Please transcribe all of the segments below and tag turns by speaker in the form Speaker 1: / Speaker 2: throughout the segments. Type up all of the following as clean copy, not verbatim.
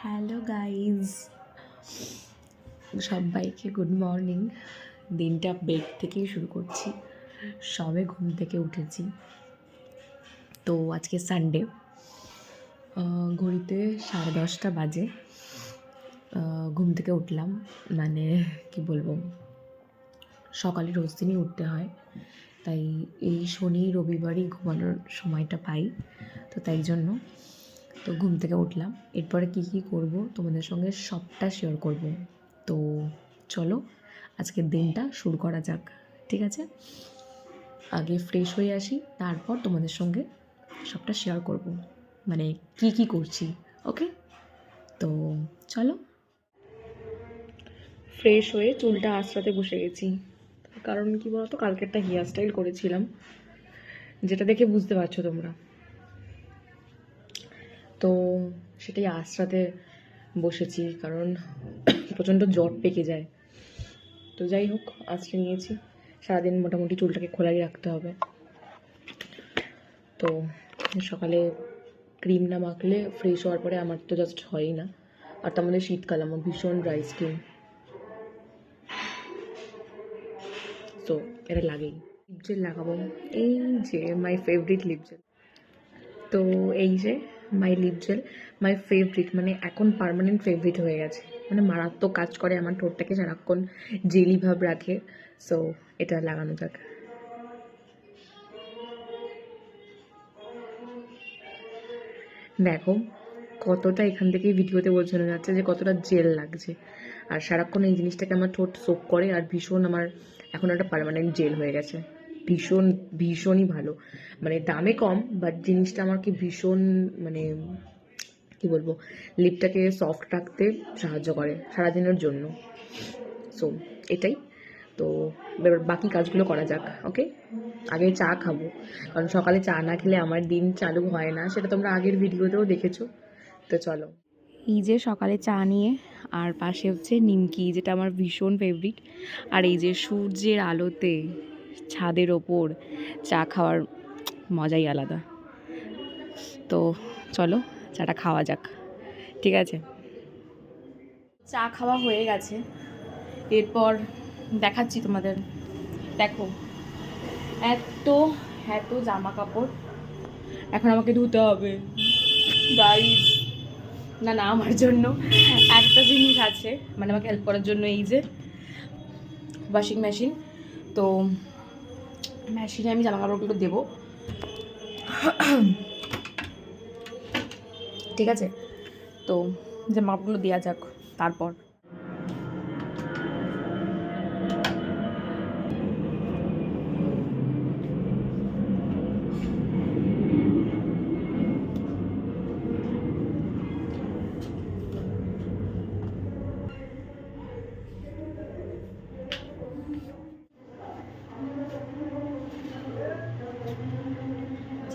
Speaker 1: Hello guys, সবাইকে good morning. দিনটা bed থেকেই শুরু করছি। সবে ঘুম থেকে উঠেছি। তো আজকে সানডে, ঘড়িতে 10:30 বাজে। ঘুম থেকে উঠলাম, মানে কি বলবো, সকালে রোজ দিনই উঠতে হয়, তাই এই শনি রবিবারই ঘুমানোর সময়টা পাই, তো তাই জন্য তো ঘুম থেকে উঠলাম। এরপরে কী কী করব তোমাদের সঙ্গে সবটা শেয়ার করব। তো চলো আজকের দিনটা শুরু করা যাক, ঠিক আছে? আগে ফ্রেশ হয়ে আসি, তারপর তোমাদের সঙ্গে সবটা শেয়ার করব, মানে কি কি করছি। ওকে, তো চলো। ফ্রেশ হয়ে চুলটা আঁচড়াতে বসে গেছি, কারণ কি বলতো, কালকে একটা হেয়ার স্টাইল করেছিলাম, যেটা দেখে বুঝতে পারছো তোমরা। তো সেটাই আঁচড়াতে বসেছি, কারণ প্রচণ্ড জ্বর পেকে যায়। তো যাই হোক, আঁচড়ে নিয়েছি। সারাদিন মোটামুটি চুলটাকে খোলাই রাখতে হবে। তো সকালে ক্রিম না মাখলে ফ্রেশ হওয়ার পরে আমার তো জাস্ট হয়ই না। আর তার মধ্যে শীতকাল, আমার ভীষণ ড্রাই স্কিন, তো এটা লাগেই। লিপ জেল লাগাবো, এই যে মাই ফেভারিট লিপ জেল। তো এই যে my lip gel, my favourite, মানে এখন পার্মানেন্ট ফেভারিট হয়ে গেছে। মানে মারাত্মক কাজ করে, আমার ঠোঁটটাকে সারাক্ষণ জেলি ভাব রাখে। সো এটা লাগানো যাক। দেখো কতটা এখান থেকে ভিডিওতে বোঝানো যাচ্ছে যে কতটা জেল লাগছে, আর সারাক্ষণ এই জিনিসটাকে আমার ঠোঁট সোপ করে, আর ভীষণ আমার এখন একটা পার্মানেন্ট জেল হয়ে গেছে। ভীষণ ভীষণই ভালো, মানে দামে কম, বাট জিনিসটা আমাকে ভীষণ, মানে কি বলবো, লিপটাকে সফট রাখতে সাহায্য করে সারাদিনের জন্য। সো এটাই। তো এবার বাকি কাজগুলো করা যাক। ওকে, আগে চা খাবো, কারণ সকালে চা না খেলে আমার দিন চালু হয় না, সেটা তোমরা আগের ভিডিওতেও দেখেছো। তো চলো, এই যে সকালে চা নিয়ে, আর পাশে হচ্ছে নিমকি, যেটা আমার ভীষণ ফেভারিট। আর এই যে সূর্যের আলোতে ছাদের ওপর চা খাওয়ার মজাই আলাদা। তো চলো চাটা খাওয়া যাক, ঠিক আছে? চা খাওয়া হয়ে গেছে, এরপর দেখাচ্ছি তোমাদের। দেখো, এত এত জামা কাপড় এখন আমাকে ধুতে হবে গাইস। না না, আমার জন্য একটা জিনিস আছে, মানে আমাকে হেল্প করার জন্য, এই যে ওয়াশিং মেশিন। তো মেশিনে আমি জামা কাপড়গুলো দেবো, ঠিক আছে? তো জামা কাপড়গুলো দেওয়া যাক তারপর।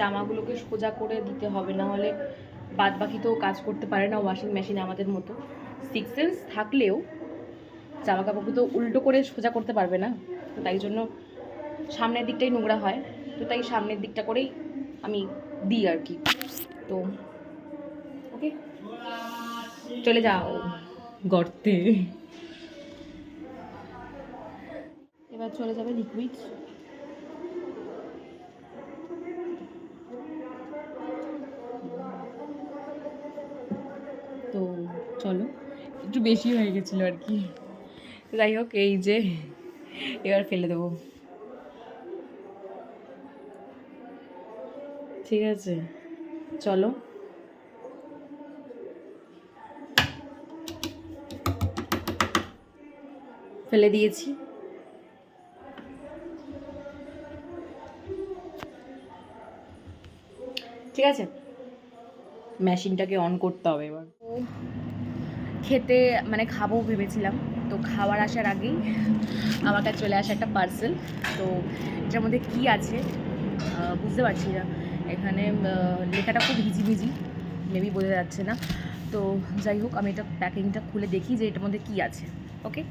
Speaker 1: জামাগুলোকে সোজা করে দিতে হবে, না হলে বাদ বাকি তো কাজ করতে পারে না ওয়াশিং মেশিনে আমাদের মতো। সিক্স সেন্স থাকলেও জামা কাপড়কে তো উল্টো করে সোজা করতে পারবে না, তো তাই জন্য সামনের দিকটাই নোংরা হয়, তো তাই সামনের দিকটা করেই আমি দিই আর কি। তো ওকে, চলে যাও গর্তে। এবার চলে যাবে লিকুইড। তো চলো, একটু বেশি হয়ে গেছিলো আর কি। যাই হোক, এই যে এবার ফেলে দেবো, ঠিক আছে? চলো, ফেলে দিয়েছি। ঠিক আছে, মেশিনটাকে অন করতে হবে এবার। খেতে মানে খাবো ভেবেছিলাম, তো খাওয়ার আসার আগেই আমার কাছে চলে আসে একটা পার্সেল। তো এটার মধ্যে কি আছে বুঝতে পারছি না, এখানে লেখাটা খুব হিজিবিজি, মেবি বোঝা যাচ্ছে না। তো যাই হোক, আমি এটা প্যাকিংটা খুলে দেখি যে এটার মধ্যে কি আছে। ওকে,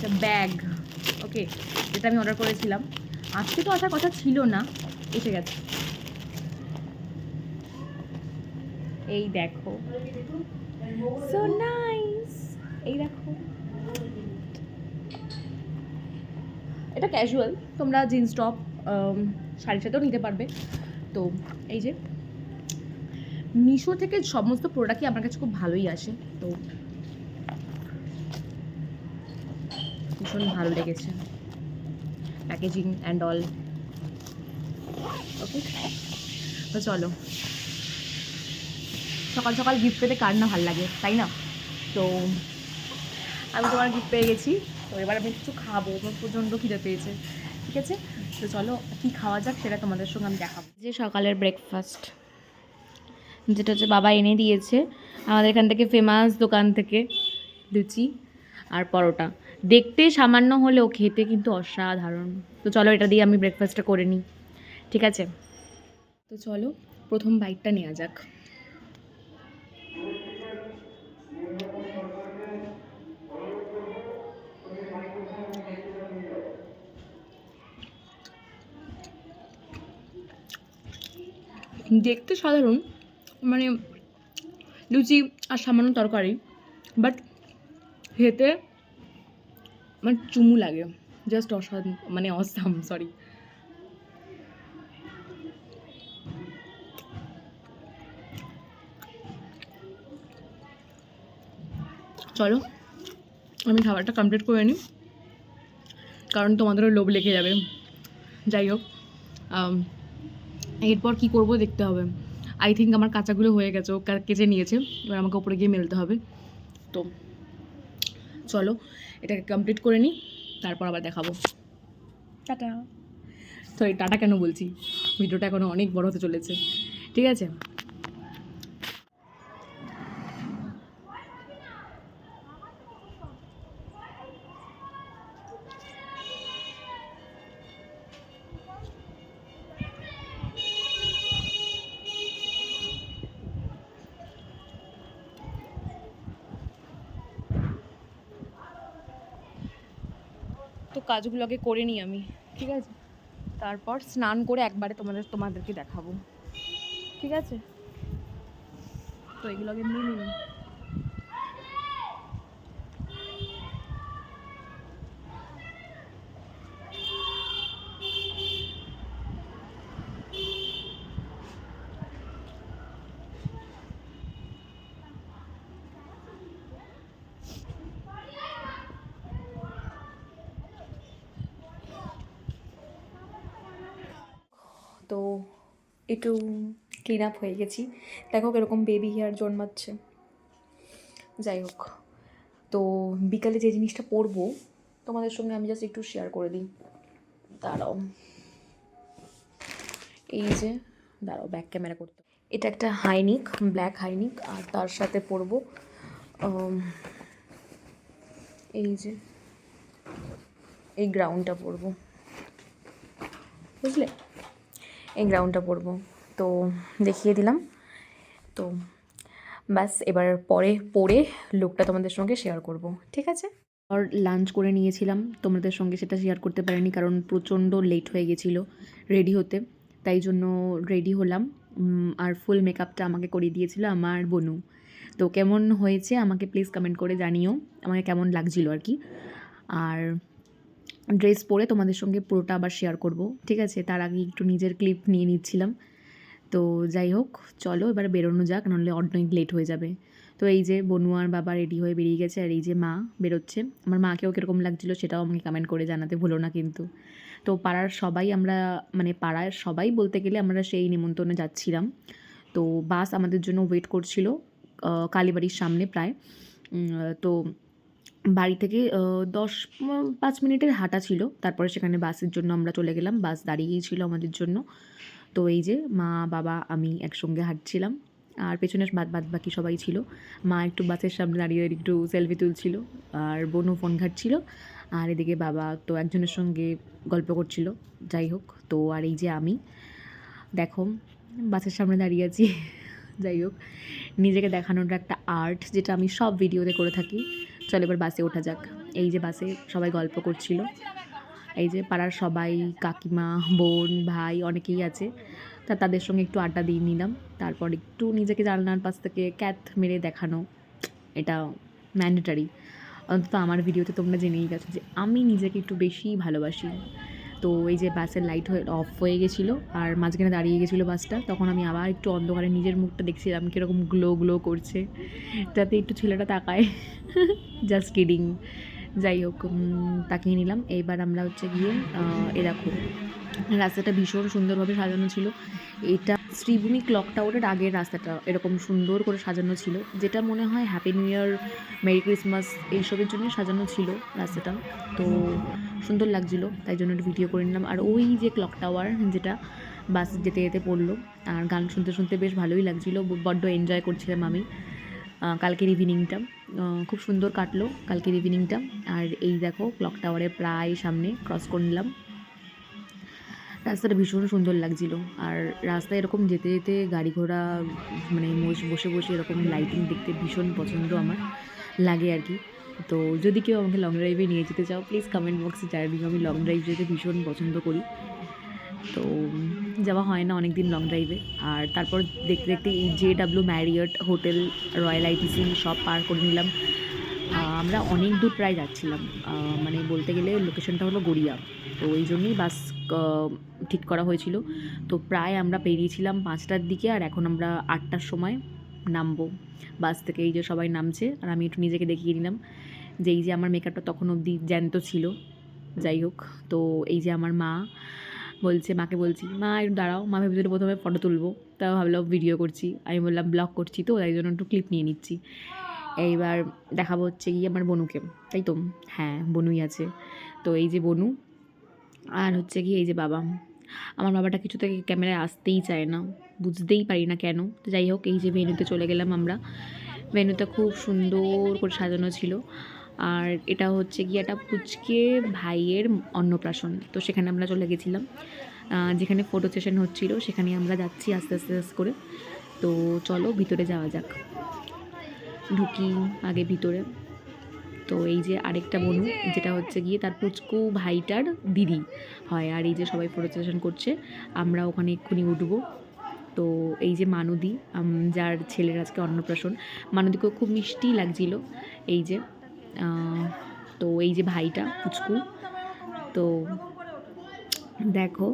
Speaker 2: একটা ব্যাগ, ওকে, যেটা আমি অর্ডার করেছিলাম। আজকে তো আসার কথা ছিল না, এসে গেছে। এই দেখো, সো নাইস। এই দেখো, এটা ক্যাজুয়াল, তোমরা জিন্স টপ শাড়ির সাথেও নিতে পারবে। তো এই যে মিশো থেকে সমস্ত প্রোডাক্টই আমার কাছে খুব ভালোই আসে, তো ভীষণ ভালো লেগেছে প্যাকেজিং অ্যান্ড অল। ওকে, তো চলো, সকাল সকাল গিফট পেতে কার না ভালো লাগে, তাই না? তো আমি তোমার গিফট পেয়ে গেছি, তো এবার আমি কিছু খাবো, আমার প্রচণ্ড খিদে পেয়েছে। ঠিক আছে, তো চলো কী খাওয়া যাক সেটা তোমাদের সঙ্গে আমি দেখাবো। যে সকালের ব্রেকফাস্ট, যেটা হচ্ছে বাবা এনে দিয়েছে আমাদের এখান থেকে ফেমাস দোকান থেকে, লুচি আর পরোটা। দেখতে সামান্য হলেও খেতে কিন্তু অসাধারণ। তো চলো এটা দিয়ে আমি ব্রেকফাস্টটা করে নিই, ঠিক আছে? তো চলো প্রথম বাইটটা নেওয়া যাক। দেখতে সাধারণ, মানে লুচি আর সামান্য তরকারি, বাট খেতে মানে চুমু লাগে, জাস্ট মানে অসাম, সরি। চলো আমি খাবারটা কমপ্লিট করে নিই, কারণ তোমাদেরও লোভ লেগে যাবে। যাই হোক, এরপর কি করব দেখতে হবে। আই থিঙ্ক আমার কাঁচাগুলো হয়ে গেছে, ও কেচে নিয়েছে, এবার আমাকে ওপরে গিয়ে মেলতে হবে। তো চলো এটাকে কমপ্লিট করে নিই, তারপর আবার দেখাবো। টাটা। সরি, টাটা কেন বলছি, ভিডিওটা এখনও অনেক বড় হতে চলেছে, ঠিক আছে? তো কাজগুলো আগে করে নিই আমি, ঠিক আছে? তারপর স্নান করে একবারে তোমাদেরকে দেখাবো, ঠিক আছে? তো এগুলো আগে নিয়ে নিই। তো একটু ক্লিন আপ হয়ে গেছি, দেখো কীরকম বেবি হেয়ার জন্মাচ্ছে। যাই হোক, তো বিকালে যে জিনিসটা পরবো তোমাদের সঙ্গে আমি জাস্ট একটু শেয়ার করে দিই। দাঁড়াও, এই যে দাঁড়াও, ব্যাক ক্যামেরা করতে, এটা একটা হাইনিক, ব্ল্যাক হাইনিক, আর তার সাথে পরবো এই যে এই গ্রাউন্ডটা পরবো, বুঝলে? এই গ্রাউন্ডটা পরবো, তো দেখিয়ে দিলাম। তো ব্যাস, এবার পরে লুকটা তোমাদের সঙ্গে শেয়ার করব, ঠিক আছে? আর লাঞ্চ করে নিয়েছিলাম, তোমাদের সঙ্গে সেটা শেয়ার করতে পারিনি কারণ প্রচণ্ড লেট হয়ে গেছিলো রেডি হতে, তাই জন্য রেডি হলাম। আর ফুল মেকআপটা আমাকে করিয়ে দিয়েছিল আমার বনু। তো কেমন হয়েছে আমাকে প্লিজ কমেন্ট করে জানিও, আমাকে কেমন লাগছিল আর কি। আর ড্রেস পরে তোমাদের সঙ্গে পুরোটা আবার শেয়ার করব, ঠিক আছে? তার আগে একটু নিজের ক্লিপ নিয়ে নিচ্ছিলাম। তো যাই হোক, চলো এবার বেরোনো যাক, নাহলে অনেক লেট হয়ে যাবে। তো এই যে বনু আর বাবা রেডি হয়ে বেরিয়ে গেছে, আর এই যে মা বেরোচ্ছে। আমার মাকেও কীরকম লাগছিলো সেটাও আমাকে কমেন্ট করে জানাতে ভুলো না কিন্তু। তো পাড়ার সবাই আমরা, মানে পাড়ার সবাই বলতে গেলে আমরা সেই নিমন্ত্রণে যাচ্ছিলাম। তো বাস আমাদের জন্য ওয়েট করছিল কালীবাড়ির সামনে প্রায়। তো বাড়ি থেকে 5 মিনিটের হাঁটা ছিল, তারপরে সেখানে বাসের জন্য আমরা চলে গেলাম, বাস দাঁড়িয়েই ছিল আমাদের জন্য। তো এই যে মা, বাবা, আমি একসঙ্গে হাঁটছিলাম, আর পেছনে বাদ বাকি সবাই ছিল। মা একটু বাসের সামনে দাঁড়িয়ে একটু সেলফি তুলছিল, আর বোনও ফোন ঘাঁটছিল, আর এদিকে বাবা তো একজনের সঙ্গে গল্প করছিল। যাই হোক, তো আর এই যে আমি দেখো বাসের সামনে দাঁড়িয়ে আছি। যাই হোক, নিজেকে দেখানোটা একটা আর্ট, যেটা আমি সব ভিডিওতে করে থাকি। চল এবার বাসে ওঠা যাক। এই যে বাসে সবাই গল্প করছিল, এই যে পাড়ার সবাই, কাকিমা, বোন, ভাই অনেকেই আছে, তাদের সঙ্গে একটু আড্ডা দিয়ে নিলাম। তারপর একটু নিজেকে জানলার পাশ থেকে ক্যাথ মেরে দেখানো, এটা ম্যান্ডেটারি। অন্তত আমার ভিডিওতে তোমরা জেনেই গেছো যে আমি নিজেকে একটু বেশিই ভালোবাসি। তো এই যে বাসের লাইট অফ হয়ে গেছিলো আর মাঝখানে দাঁড়িয়ে গেছিলো বাসটা, তখন আমি আবার একটু অন্ধকারে নিজের মুখটা দেখছিলাম কীরকম গ্লো গ্লো করছে, যাতে একটু ছেলেটা তাকায়। Just kidding. যাই হোক, তাকিয়ে নিলাম। এইবার আমরা হচ্ছে গিয়ে দেখো রাস্তাটা ভীষণ সুন্দরভাবে সাজানো ছিল। এটা শ্রীভূমি ক্লক টাওয়ারের আগের রাস্তাটা এরকম সুন্দর করে সাজানো ছিল, যেটা মনে হয় happy new year, merry Christmas এইসবের জন্য সাজানো ছিল রাস্তাটা। তো সুন্দর লাগছিলো, তাই জন্য একটু ভিডিও করে নিলাম। আর ওই যে ক্লক টাওয়ার, যেটা বাস যেতে যেতে পড়লো, আর গান শুনতে শুনতে বেশ ভালোই লাগছিলো, বড্ড এনজয় করছিলাম আমি। কালকের ইভিনিংটা খুব সুন্দর কাটলো, কালকের ইভিনিংটা। আর এই দেখো ক্লক টাওয়ারের প্রায় সামনে ক্রস করে নিলাম। রাস্তাটা ভীষণ সুন্দর লাগছিলো। আর রাস্তায় এরকম যেতে যেতে গাড়ি ঘোড়া মানে বসে বসে এরকম লাইটিং দেখতে ভীষণ পছন্দ আমার লাগে আর কি। তো যদি কেউ আমাকে লং ড্রাইভে নিয়ে যেতে চাও, প্লিজ কমেন্ট বক্সে জানিও। আমি লং ড্রাইভ যেতে ভীষণ পছন্দ করি, তো যাওয়া হয় না অনেক দিন লং ড্রাইভে। আর তারপর দেখতে দেখতে এই JW Marriott hotel, royal ITC সব পার করে নিলাম। আমরা অনেক দূর প্রায় যাচ্ছিলাম, মানে বলতে গেলে লোকেশনটা হলো গড়িয়া, তো ওই জন্যই বাস ঠিক করা হয়েছিল। তো প্রায় আমরা বেরিয়েছিলাম 5টার দিকে, আর এখন আমরা 8টার সময় নামবো বাস থেকে। এই যে সবাই নামছে, আর আমি একটু নিজেকে দেখিয়ে নিলাম যে এই যে আমার মেকআপটা তখন অবধি জ্যান্ত ছিল। যাই হোক, তো এই যে আমার মা বলছে, মাকে বলছি মা একটু দাঁড়াও, মা ভেবেছিল প্রথমে ফটো তুলবো, তাও ভাবলাম ভিডিও করছি, আমি বললাম ব্লগ করছি, তো তাই জন্য একটু ক্লিপ নিয়ে নিচ্ছি। এইবার দেখাবো হচ্ছে গিয়ে আমার বনুকে, তাই তো, হ্যাঁ বনুই আছে। তো এই যে বনু, আর হচ্ছে গিয়ে এই যে বাবা। আমার বাবাটা কিছু থেকে ক্যামেরায় আসতেই চায় না, বুঝতেই পারি না কেন। তো যাই হোক, এই যে ভেন্যুতে চলে গেলাম আমরা। ভেন্যুটা খুব সুন্দর করে সাজানো ছিল। আর এটা হচ্ছে গিয়ে একটা পুচকে ভাইয়ের অন্নপ্রাশন, তো সেখানে আমরা চলে গেছিলাম। যেখানে ফটো সেশন হচ্ছিলো সেখানে আমরা যাচ্ছি আস্তে আস্তে আস্তে করে। তো চলো ভিতরে যাওয়া যাক, ঢুকি আগে ভিতরে। তো এই যে আরেকটা বনু, যেটা হচ্ছে গিয়ে তার পুচকু ভাইটার দিদি হয়। আর এই যে সবাই ফটো সেশন করছে, আমরা ওখানে এক্ষুনি উঠবো। তো এই যে মানুদি, যার ছেলের আজকে অন্নপ্রাশন, মানুদিকেও খুব মিষ্টি লাগছিল। এই যে তো এই যে ভাইটা পুচকু, তো দেখো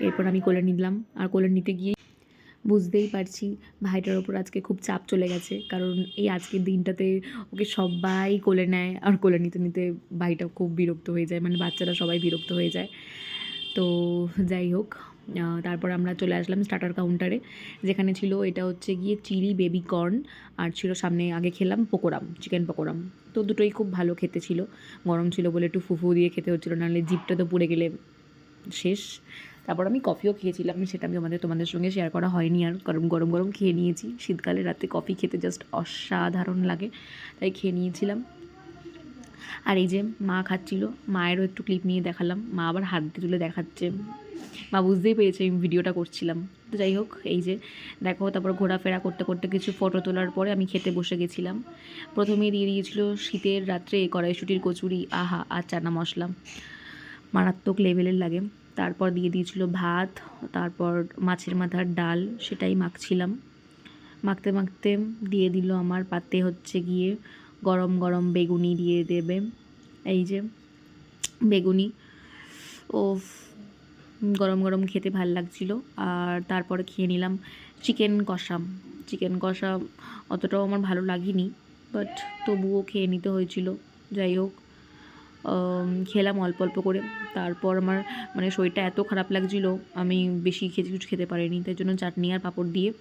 Speaker 2: এরপর আমি কোলে নিলাম। আর কোলে নিতে গিয়ে বুঝতেই পারছি ভাইটার ওপর আজকে খুব চাপ চলে গেছে, কারণ এই আজকের দিনটাতে ওকে সবাই কোলে নেয়, আর কোলে নিতে নিতে ভাইটা খুব বিরক্ত হয়ে যায়, মানে বাচ্চারা সবাই বিরক্ত হয়ে যায়। তো যাই হোক, তারপর আমরা চলে আসলাম স্টার্টার কাউন্টারে, যেখানে ছিল এটা হচ্ছে গিয়ে চিলি বেবি কর্ন, আর ছিল সামনে আগে খেলাম পকোড়াম, চিকেন পকোড়াম। তো দুটোই খুব ভালো খেতে ছিল, গরম ছিল বলে একটু ফুফু দিয়ে খেতে হচ্ছিলো, নাহলে জিভটা তো পুড়ে গেলে শেষ। তারপর আমি কফিও খেয়েছিলাম, সেটা আমি তোমাদের সঙ্গে শেয়ার করা হয়নি, আর কারণ গরম গরম খেয়ে নিয়েছি। শীতকালে রাতে কফি খেতে জাস্ট অসাধারণ লাগে, তাই খেয়ে নিয়েছিলাম। আর এই যে মা খাচ্ছিল, মায়েরও একটু ক্লিপ নিয়ে দেখালাম। মা আবার হাত দিয়ে তুলে দেখাচ্ছে, মা বুঝতেই পেরেছে আমি ভিডিওটা করছিলাম। তো যাই হোক, এই যে দেখো, তারপর ঘোরাফেরা করতে করতে কিছু ফটো তোলার পরে আমি খেতে বসে গেছিলাম। প্রথমেই দিয়ে দিয়েছিল শীতের রাত্রে কড়াইশুঁটির কচুরি, আহা, আর চানা মশলা, মারাত্মক লেভেলের লাগে। তারপর দিয়ে দিয়েছিল ভাত, তারপর মাছের মাথার ডাল, সেটাই মাখছিলাম। মাখতে মাখতে দিয়ে দিল আমার পাতে হচ্ছে গিয়ে গরম গরম বেগুনি দিয়ে দেবে। এই যে বেগুনি, ও গরম গরম খেতে ভাল লাগছিল। আর তারপরে খেয়ে নিলাম চিকেন কষা। চিকেন কষা অতটাও আমার ভালো লাগেনি, বাট তবুও খেয়ে নিতে হয়েছিল। যাই হোক, খেলাম অল্প অল্প করে। তারপর আমার মানে শরীরটা এত খারাপ লাগছিল, আমি বেশি কিছু খেতে পারিনি, তাই জন্য চাটনি আর পাঁপড় দিয়ে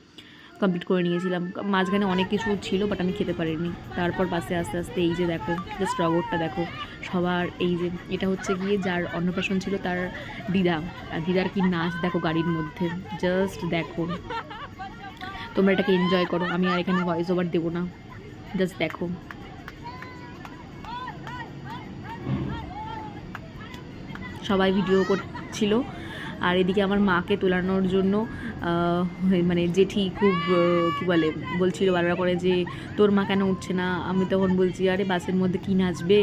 Speaker 2: কমপ্লিট করে নিয়েছিলাম। মাঝখানে অনেক কিছু ছিল, বাট আমি খেতে পারিনি। তারপর বাসে আস্তে আস্তে এই যে দেখো জাস্ট রগরটা দেখো সবার। এই যে এটা হচ্ছে গিয়ে যার অন্নপ্রাশন ছিল তার দিদা, আর দিদার কি নাচ দেখো গাড়ির মধ্যে, জাস্ট দেখো। তোমরা এটাকে এনজয় করো, আমি আর এখানে ভয়েস ওভার দেবো না, জাস্ট দেখো। সবাই ভিডিও করছিল, আর এদিকে আমার মাকে তোলানোর জন্য মানে জেঠি খুব কী বলে বলছিল বারবার করে যে তোর মা কেন উঠছে না। আমি তখন বলছি আরে বাসের মধ্যে কি নাচবে,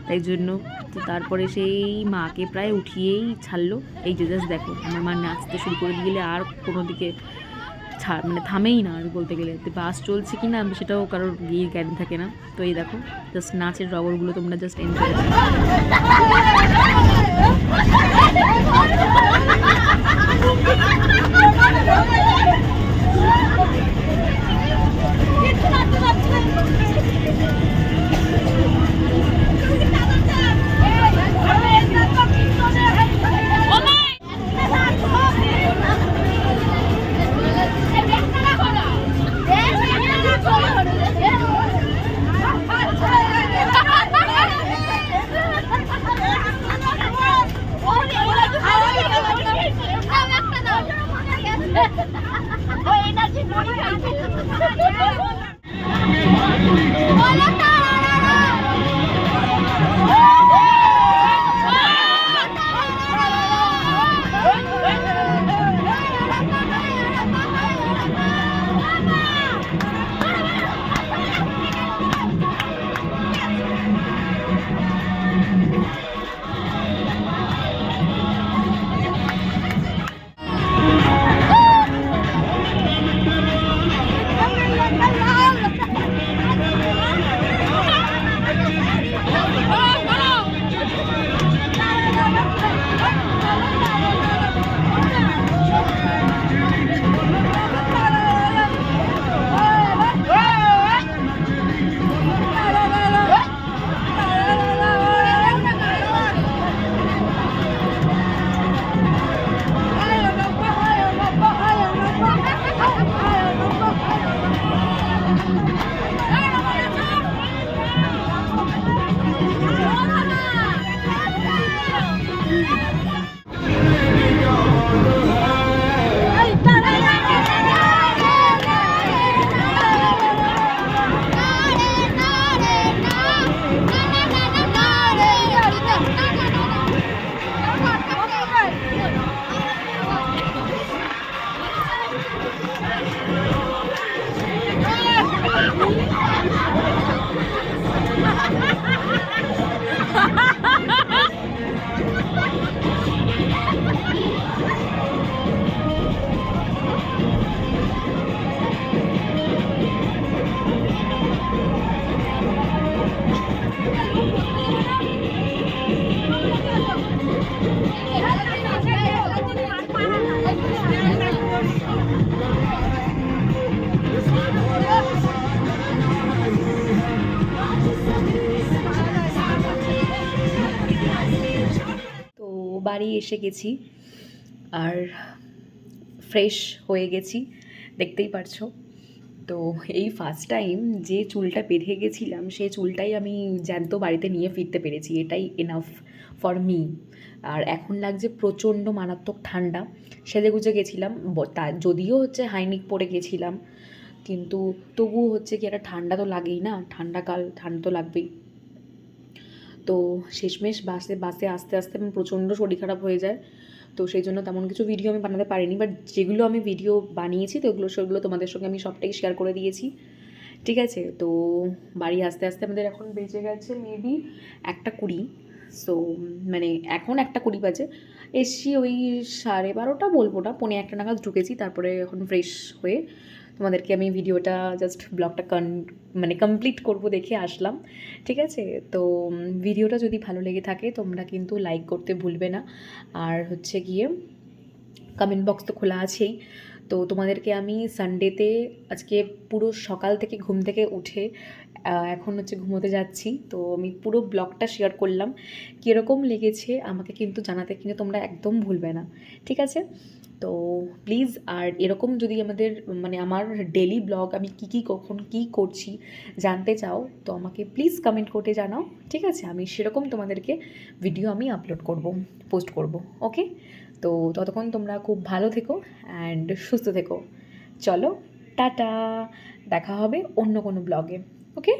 Speaker 2: তাই জন্য। তো তারপরে সেই মাকে প্রায় উঠিয়েই ছাড়লো। এই যে জাস্ট দেখো আমার মা নাচতে শুরু করে দিলে আর কোনো দিকে মানে থামেই না আর বলতে গেলে। তো বাস চলছে কি না সেটাও কারোর গিয়ে জ্ঞান থাকে না। তো এই দেখো জাস্ট নাচের রগরগুলো তোমরা জাস্ট এনজয় করো। বাড়ি এসে গেছি আর ফ্রেশ হয়ে গেছি, দেখতেই পারছো। তো এই ফার্স্ট টাইম যে চুলটা বেঁধে গেছিলাম সেই চুলটাই আমি জ্যান্ত বাড়িতে নিয়ে ফিরতে পেরেছি, এটাই এনাফ ফর মি। আর এখন লাগছে প্রচণ্ড মারাত্মক ঠান্ডা, সেজেগুজে গেছিলাম, তা যদিও হচ্ছে হাইনিক পরে গেছিলাম, কিন্তু তবুও হচ্ছে কি একটা ঠান্ডা তো লাগেই না, ঠান্ডাকাল, ঠান্ডা তো লাগবেই। তো শেষমেশ বাসে আস্তে আস্তে আমার প্রচণ্ড শরীর খারাপ হয়ে যায়। তো সেই জন্য তেমন কিছু ভিডিও আমি বানাতে পারিনি, বাট যেগুলো আমি ভিডিও বানিয়েছি তো সেগুলো তোমাদের সঙ্গে আমি সবটাই শেয়ার করে দিয়েছি, ঠিক আছে। তো বাড়ি আস্তে আস্তে আমাদের এখন বেজে গেছে মেবি 1:20। সো মানে এখন 1:20 বাজে, এসছি ওই 12:30 বলবো না, 1:45 নাগাদ ঢুকেছি। তারপরে এখন ফ্রেশ হয়ে তোমাদেরকে আমি ভিডিওটা জাস্ট ব্লগটা মানে কমপ্লিট করব দেখে আসলাম, ঠিক আছে। তো ভিডিওটা যদি ভালো লেগে থাকে তোমরা কিন্তু লাইক করতে ভুলবে না, আর হচ্ছে গিয়ে কমেন্ট বক্স তো খোলা আছেই। তো তোমাদেরকে আমি সানডেতে আজকে পুরো সকাল থেকে ঘুম থেকে উঠে এখন হচ্ছে ঘুমোতে যাচ্ছি, তো আমি পুরো ব্লগটা শেয়ার করলাম। কীরকম লেগেছে আমাকে কিন্তু জানাতে কিন্তু তোমরা একদম ভুলবে না, ঠিক আছে। তো প্লিজ, আর এরকম যদি আমাদের মানে আমার ডেলি ব্লগ আমি কী কখন কী করছি জানতে চাও তো আমাকে প্লিজ কমেন্ট করে জানাও, ঠিক আছে। আমি সেরকম তোমাদেরকে ভিডিও আমি আপলোড করব, পোস্ট করব, ওকে। তো ততক্ষণ তোমরা খুব ভালো থেকো অ্যান্ড সুস্থ থেকো। চলো টাটা, দেখা হবে অন্য কোনো ব্লগে, ওকে।